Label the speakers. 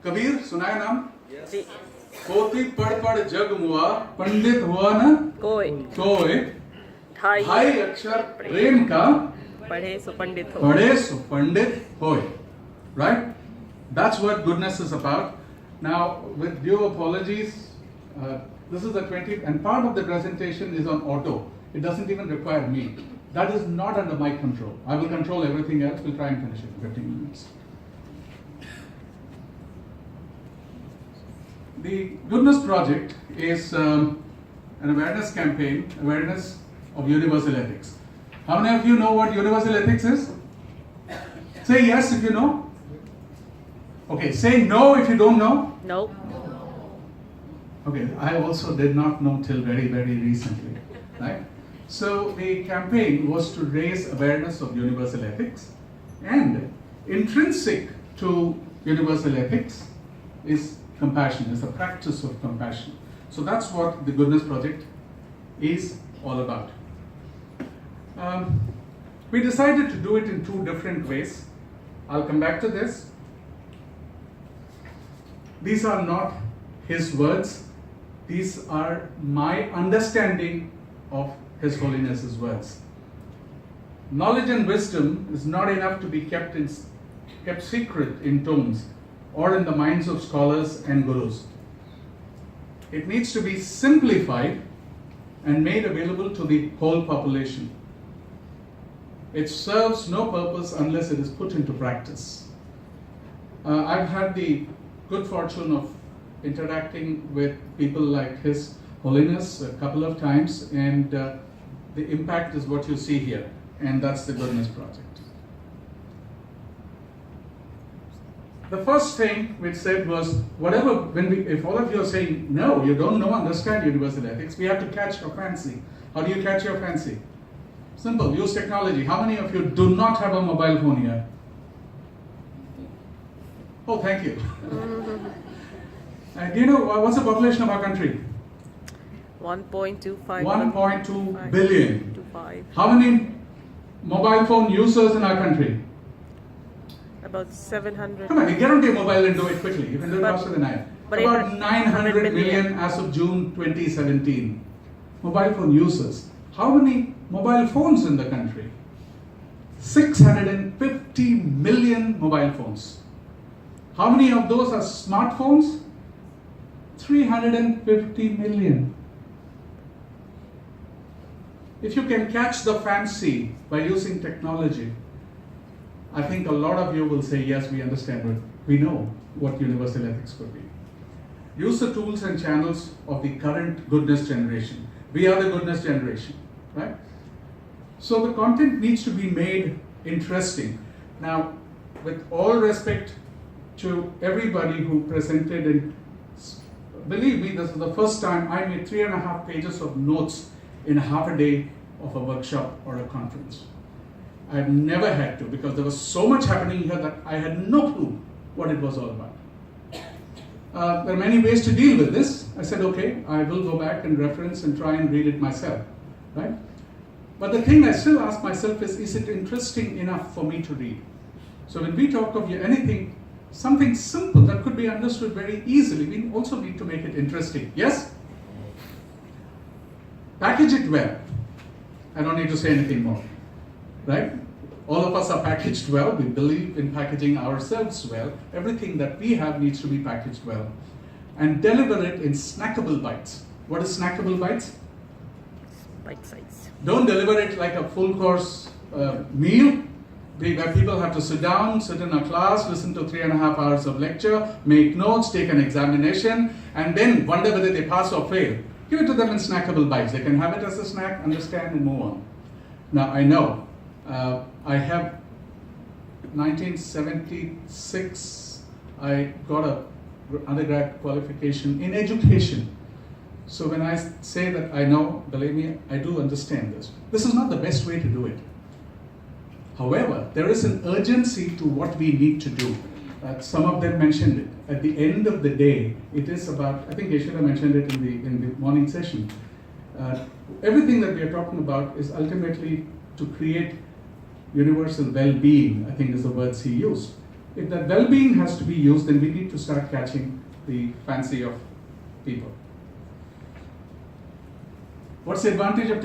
Speaker 1: कबीर सुनाया नाम?
Speaker 2: जी।
Speaker 1: पोती पढ़ पढ़ जग मुआ, पंडित हुआ न कोई। ढाई अक्षर प्रेम का,
Speaker 2: पढ़े सो पंडित हो।
Speaker 1: पढ़े सो पंडित होय. Right? That's what goodness is about. Now, with due apologies, this is the 20th, and part of the presentation is on auto. It doesn't even require me. That is not under my control. I will control everything else. We'll try and finish it in 15 minutes. The Goodness Project is an awareness campaign, awareness of universal ethics. How many of you know what universal ethics is? Say yes if you know. Okay, say no if you don't know.
Speaker 2: No.
Speaker 1: Okay, I also did not know till very, very recently, right? So the campaign was to raise awareness of universal ethics, and intrinsic to universal ethics is compassion, is the practice of compassion. So that's what the Goodness Project is all about. We decided to do it in two different ways. I'll come back to this. These are not his words. These are my understanding of His Holiness's words. Knowledge and wisdom is not enough to be kept secret in tombs or in the minds of scholars and gurus. It needs to be simplified and made available to the whole population. It serves no purpose unless it is put into practice. I've had the good fortune of interacting with people like His Holiness a couple of times, and the impact is what you see here, and that's the Goodness Project. The first thing we said was, if all of you are saying, no, you don't know, understand universal ethics, we have to catch your fancy. How do you catch your fancy? Simple, use technology. How many of you do not have a mobile phone here? Oh, thank you. Do you know what's the population of our country?
Speaker 2: 1.25
Speaker 1: 1.2 billion.
Speaker 2: 25.
Speaker 1: How many mobile phone users in our country?
Speaker 2: About 700.
Speaker 1: Come on, you get onto your mobile and do it quickly. You can do it faster than I am. About 900 million as of June 2017. Mobile phone users. How many mobile phones in the country? 650 million mobile phones. How many of those are smartphones? 350 million. If you can catch the fancy by using technology, I think a lot of you will say, yes, we understand it. We know what universal ethics could be. Use the tools and channels of the current goodness generation. We are the goodness generation, right? So the content needs to be made interesting. Now, with all respect to everybody who presented, and believe me, this is the first time I made 3.5 pages of notes in half a day of a workshop or a conference. I've never had to, because there was so much happening here that I had no clue what it was all about. There are many ways to deal with this. I said, okay, I will go back and reference and try and read it myself, right? But the thing I still ask myself is it interesting enough for me to read? So when we talk of anything, something simple that could be understood very easily, we also need to make it interesting. Yes? Package it well. I don't need to say anything more, right? All of us are packaged well. We believe in packaging ourselves well. Everything that we have needs to be packaged well. And deliver it in snackable bites. What is snackable bites?
Speaker 2: Bite size.
Speaker 1: Don't deliver it like a full course meal, where people have to sit down, sit in a class, listen to 3.5 hours of lecture, make notes, take an examination, and then wonder whether they pass or fail. Give it to them in snackable bites. They can have it as a snack, understand, and move on. Now, I know, I have 1976, I got a undergrad qualification in education. So when I say that I know, believe me, I do understand this. This is not the best way to do it. However, there is an urgency to what we need to do. Some of them mentioned it. At the end of the day, it is about, I think Yeshua mentioned it in the morning session. Everything that we are talking about is ultimately to create universal well-being, I think is the words he used. if that well-being has to be used, then we need to start catching the fancy of people. What's the advantage of